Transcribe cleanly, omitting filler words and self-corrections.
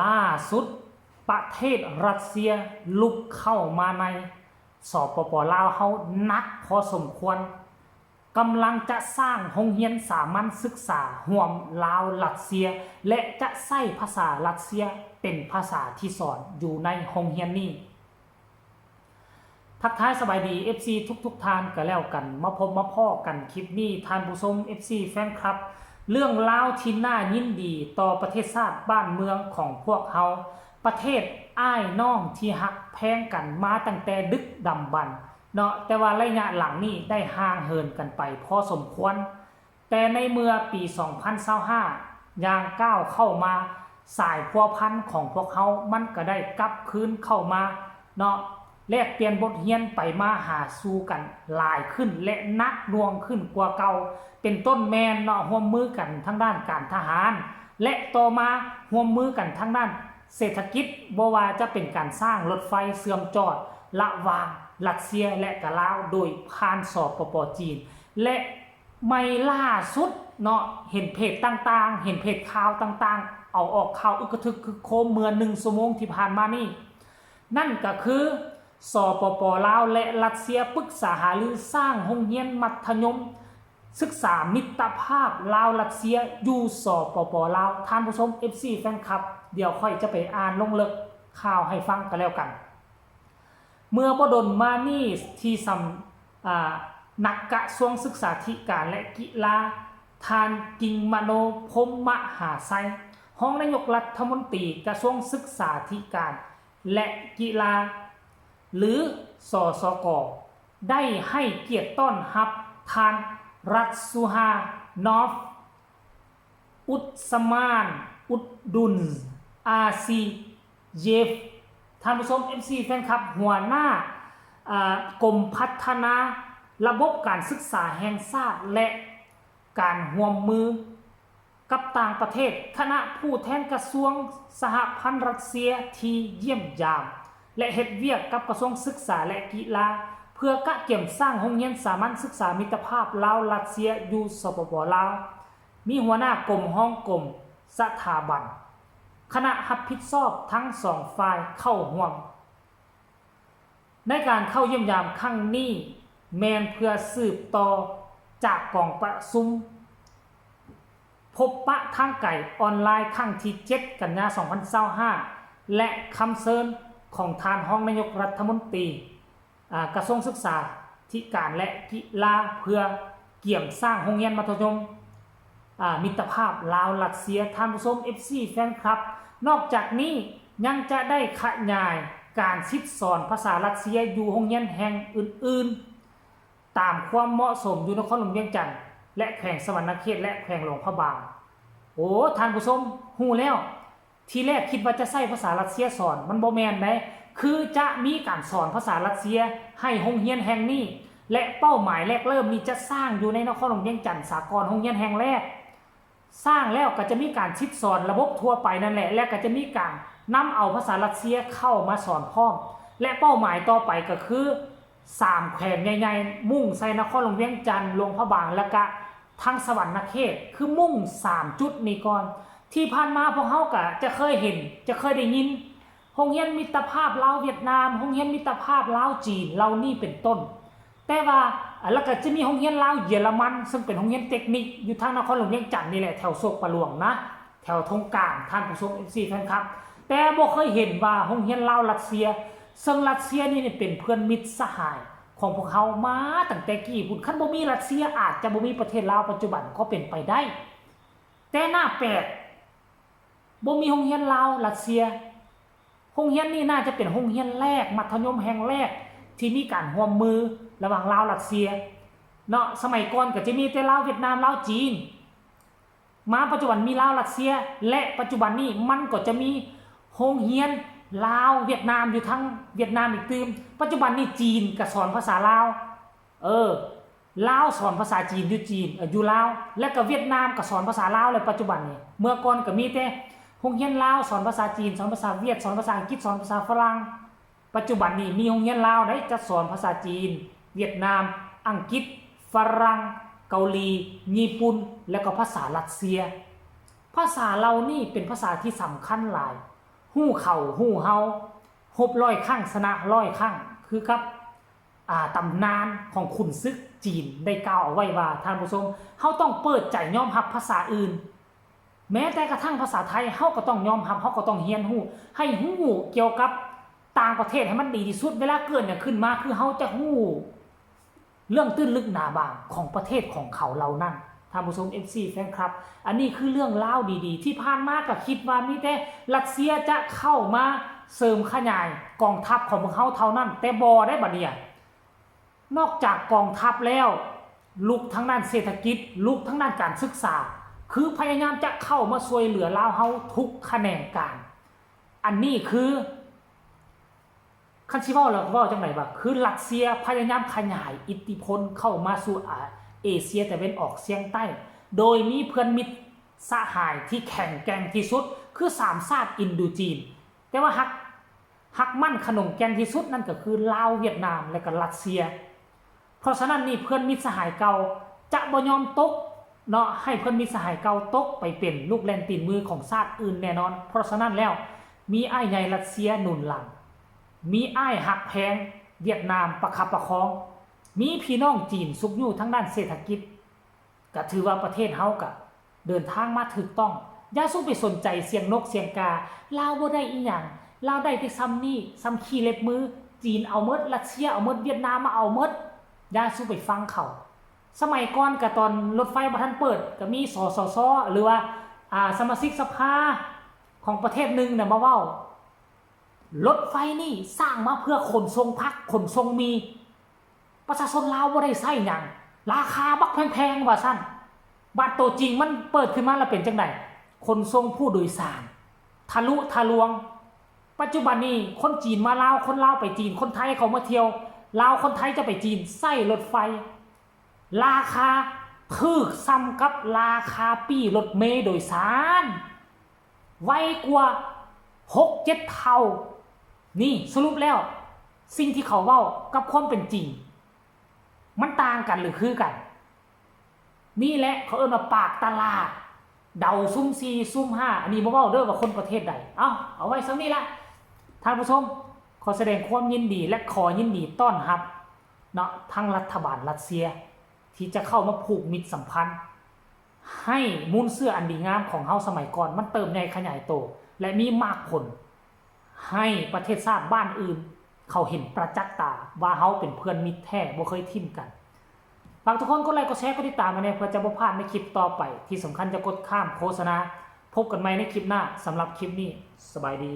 ล่าสุดประเทศรัสเซียลุกเข้ามาในสปป.ลาวเขานักพอสมควรกำลังจะสร้างโรงเรียนสามัญศึกษาห่วมลาวรัสเซียและจะใช้ภาษารัสเซียเป็นภาษาที่สอนอยู่ในโรงเรียนนี้ทักทายสบายดี FC ทุกท่านก็แล้วกันมาพบมาพ้อกันคลิปนี้ท่านผู้ชม FC แฟนคลับเรื่องราวที่น่ายินดีต่อประเทศชาติบ้านเมืองของพวกเราประเทศอ้ายน้องที่ฮักแพงกันมาตั้งแต่ดึกดำบรรพ์เนาะแต่ว่าระยะหลังนี้ได้ห่างเหินกันไปพอสมควรแต่ในเมื่อปี 2025 ย่างก้าวเข้ามาสายพัวพันของพวกเขามันก็ได้กลับคืนเข้ามาเนาะแลกเปลี่ยนบทเรียนไปมาหาสู่กันหลายขึ้นและนักหน่วงขึ้นกว่าเก่าเป็นต้นแมนเนาะร่วมมือกันทั้งด้านการทหารและต่อมาร่วมมือกันทั้งด้านเศรษฐกิจบ่ว่าจะเป็นการสร้างรถไฟเชื่อมจอดระหว่างรัสเซียและกะลาวโดยผ่านสปป.จีนและไม่ล่าสุดเนาะเห็นเพจต่างๆเห็นเพจข่าวต่างๆเอาออกข่าวอึกกระทึกคือโคมเมื่อ1 ชั่วโมงที่ผ่านมานี่นั่นก็คือสปป.ลาวและรัสเซียปรึกษาหารือสร้างโรงเรียนมัธยมศึกษามิตรภาพลาวรัสเซียอยู่สปป.ลาวท่านผู้ชม FC แฟนคลับเดี๋ยวค่อยจะไปอ่านลงลึกข่าวให้ฟังกันแล้วกันเมื่อบ่ดนมานี่ที่นักกระทรวงศึกษาธิการและกีฬาทานกิงมโนพรหมหาไซรองนายกรัฐมนตรีกระทรวงศึกษาธิการและกีฬาหรือสสก.ได้ให้เกียรติต้อนรับทานรัตสุฮานอฟอุตสมานอุดดุลอาซีเยฟท่านผู้ชม MC แฟนคลับหัวหน้ากรมพัฒนาระบบการศึกษาแห่งชาติและการร่วมมือกับต่างประเทศคณะผู้แทนกระทรวงสหพันธ์รัสเซียที่เยี่ยมยามและเฮ็ดเวียกกับกระทรวงศึกษาและกีฬาเพื่อกะเกี่ยมสร้างโรงเรียนสามัญศึกษามิตรภาพลาวรัสเซียอยู่สปป.ลาวมีหัวหน้ากรมห้องกรมสถาบันคณะรับผิดชอบทั้งสองฝ่ายเข้าร่วมในการเข้าเยี่ยมยามครั้งนี้แมนเพื่อสืบต่อจากกองประชุมพบปะทางไกลออนไลน์ครั้งที่7 กันยายน 2025และคำเชิญของทานรองนายกรัฐมนตรีกระทรวงศึกษาธิการและกีฬาเพื่อเกี่ยมสร้างโรงเรียนมัธยมมิตรภาพลาวรัสเซียท่านผู้ชม FC แฟนคลับนอกจากนี้ยังจะได้ขยายการสอนภาษารัสเซียอยู่โรงเรียนแห่งอื่นๆตามความเหมาะสมอยู่นครหลวงเวียงจันทน์และแขวงสวรรณเขตและแขวงหลวงพระบางโอ้ท่านผู้ชมฮู้แล้วทีแรกคิดว่าจะใช้ภาษารัสเซียสอนมันบ่แม่นเด้คือจะมีการสอนภาษารัสเซียให้โรงเรียนแห่งนี้และเป้าหมายแรกเริ่มนี้จะสร้างอยู่ในนครหลวงเวียงจันทน์สากลโรงเรียนแห่งแรกสร้างแล้วก็จะมีการสอนระบบทั่วไปนั่นแหละและก็จะมีการนำเอาภาษารัสเซียเข้ามาสอนพร้อมและเป้าหมายต่อไปก็คือ3แขวงใหญ่ๆมุ่งใส่นครหลวงเวียงจันทน์หลวงพระบางและก็ทางสวรรณเขตคือมุ่ง3จุดนี้ก่อนที่ผ่านมาพวกเฮาก็จะเคยเห็นจะเคยได้ยินโรงเรียนมิตรภาพลาวเวียดนามโรงเรียนมิตรภาพลาวจีนเหล่านี้เป็นต้นแต่ว่าแล้วก็จะมีโรงเรียนลาวเยอรมันซึ่งเป็นโรงเรียนเทคนิคอยู่ทางนครหลวงเวียงจันทน์นี่แหละแถวโศกประหลวงนะแถวทงกลางท่านผู้ชม FC แฟนครับแต่บ่เคยเห็นว่าโรงเรียนลาวรัสเซียซึ่งรัสเซียนี่เป็นเพื่อนมิตรสหายของพวกเขามาตั้งแต่กี่พุ่นคันบ่มีรัสเซียอาจจะบ่มีประเทศลาวปัจจุบันก็เป็นไปได้แต่หน้าแปลกบ่มีโรงเรียนลาวรัสเซียโรงเรียนนี่น่าจะเป็นโรงเรียนแรกมัธยมแห่งแรกที่มีการร่วมมือระหว่างลาวรัสเซียเนาะสมัยก่อนก็จะมีแต่ลาวเวียดนามลาวจีนมาปัจจุบันมีลาวรัสเซียและปัจจุบันนี้มันก็จะมีโรงเรียนลาวเวียดนามอยู่ทั้งเวียดนามอีกตื่มปัจจุบันนี้จีนก็สอนภาษาลาวลาวสอนภาษาจีนอยู่จีนอยู่ลาวและก็เวียดนามก็สอนภาษาลาวเลยปัจจุบันนี้เมื่อก่อนก็มีแต่โรงเรียนลาวสอนภาษาจีนสอนภาษาเวียดสอนภาษาอังกฤษสอนภาษาฝรั่งปัจจุบันนี้มีโรงเรียนลาวได้จะสอนภาษาจีนเวียดนามอังกฤษฝรั่งเกาหลีญี่ปุ่นและก็ภาษารัสเซียภาษาเรานี่เป็นภาษาที่สำคัญหลาย ฮู้เข่าฮู้เฮาฮบ100ครั้งชนะ100ครั้งคือกับตำนานของขุนศึกจีนได้กล่าวเอาไว้ว่าท่านผู้ชมเฮาต้องเปิดใจยอมรับภาษาอื่นแม้แต่กระทั่งภาษาไทยเฮาก็ต้องยอมรับเฮาก็ต้องเรียนรู้ให้ฮู้เกี่ยวกับต่างประเทศให้มันดีที่สุดเวลาเกิดเนี่ยขึ้นมาคือเฮาจะฮู้เรื่องตื้นลึกหนาบางของประเทศของเขาเหล่านั้นท่านผู้ชม FC แฟนคลับอันนี้คือเรื่องราวดีๆที่ผ่านมาก็คิดว่ามีแต่รัสเซียจะเข้ามาเสริมขยายกองทัพของพวกเขาเท่านั้นแต่บ่ได้บัดเนี่ยนอกจากกองทัพแล้วลุกทั้งด้านเศรษฐกิจลุกทั้งด้านการศึกษาคือพยายามจะเข้ามาช่วยเหลือลาวเฮาทุกแขนงการอันนี้คือคันสิเว้าแล้วเว้าจังได๋บ่คือรัสเซียพยายามขยายอิทธิพลเข้ามาสู่เอเชียตะวันออกเฉียงใต้โดยมีเพื่อนมิตรสหายที่แข็งแกร่งที่สุดคือ3ชาติอินโดจีนแต่ว่าฮักมั่นขนมแกนที่สุดนั่นก็คือลาวเวียดนามและก็รัสเซียเพราะฉะนั้นนี่เพื่อนมิตรสหายเก่าจะบ่ยอมตกเนาะให้เพื่อนมิตรสหายเก่าตกไปเป็นลูกแล่นตีนมือของชาติอื่นแน่นอนเพราะฉะนั้นแล้วมีอ้ายใหญ่รัสเซียหนุนหลังมีอ้ายหักแพงเวียดนามประคับประคองมีพี่น้องจีนซุกอยู่ทั้งด้านเศรษฐกิจก็ถือว่าประเทศเฮาก็เดินทางมาถูกต้องอย่าสู้ไปสนใจเสียงนกเสียงกาลาวบ่ได้อีหยังลาวได้แต่ซ้ำนี่ซ้ำขี้เล็บมือจีนเอาหมดรัสเซียเอาหมดเวียดนามมาเอาหมดอย่าสู้ไปฟังเขาสมัยก่อนก็ตอนรถไฟบ่ทันเปิดก็มีสสสหรือว่าสมาชิกสภาของประเทศนึงน่ะมาเว้ารถไฟนี่สร้างมาเพื่อขนส่งพักขนส่งมีประชาชนลาวบ่ได้ใช้หยังราคาบักแพงๆว่าซั่นบัดโตจริงมันเปิดขึ้นมาแล้วเป็นจังได๋ขนส่งผู้โดยสารทะลุทะลวงปัจจุบันนี้คนจีนมาลาวคนลาวไปจีนคนไทยเขามาเที่ยวลาวคนไทยจะไปจีนใช้รถไฟราคาถูกซ้ำกับราคาปี้รถเมล์โดยสารไวกว่า 6-7 เท่านี่สรุปแล้วสิ่งที่เขาเว้ากับความเป็นจริงมันต่างกันหรือคือกันนี่แหละเขาเอิ้นว่าปากตลาดเดาซุ่ม4ซุ่ม5อันนี้บ่เว้าเด้อว่าคนประเทศใดเอาไว้ซังนี้ละท่านผู้ชมขอแสดงความยินดีและขอยินดีต้อนรับเนาะทั้งรัฐบาลรัสเซียที่จะเข้ามาผูกมิตรสัมพันธ์ให้มูลเสื้ออันดีงามของเฮาสมัยก่อนมันเติมใหญ่ขยายโตและมีมากผลให้ประเทศชาติบ้านอื่นเขาเห็นประจักษ์ตาว่าเฮาเป็นเพื่อนมิตรแท้บ่เคยทิ่มกันฝากทุกคนกดไลค์กดแชร์กดติดตามมาเนี่ยเพื่อจะบ่พลาดในคลิปต่อไปที่สำคัญจะกดข้ามโฆษณาพบกันใหม่ในคลิปหน้าสำหรับคลิปนี้สบายดี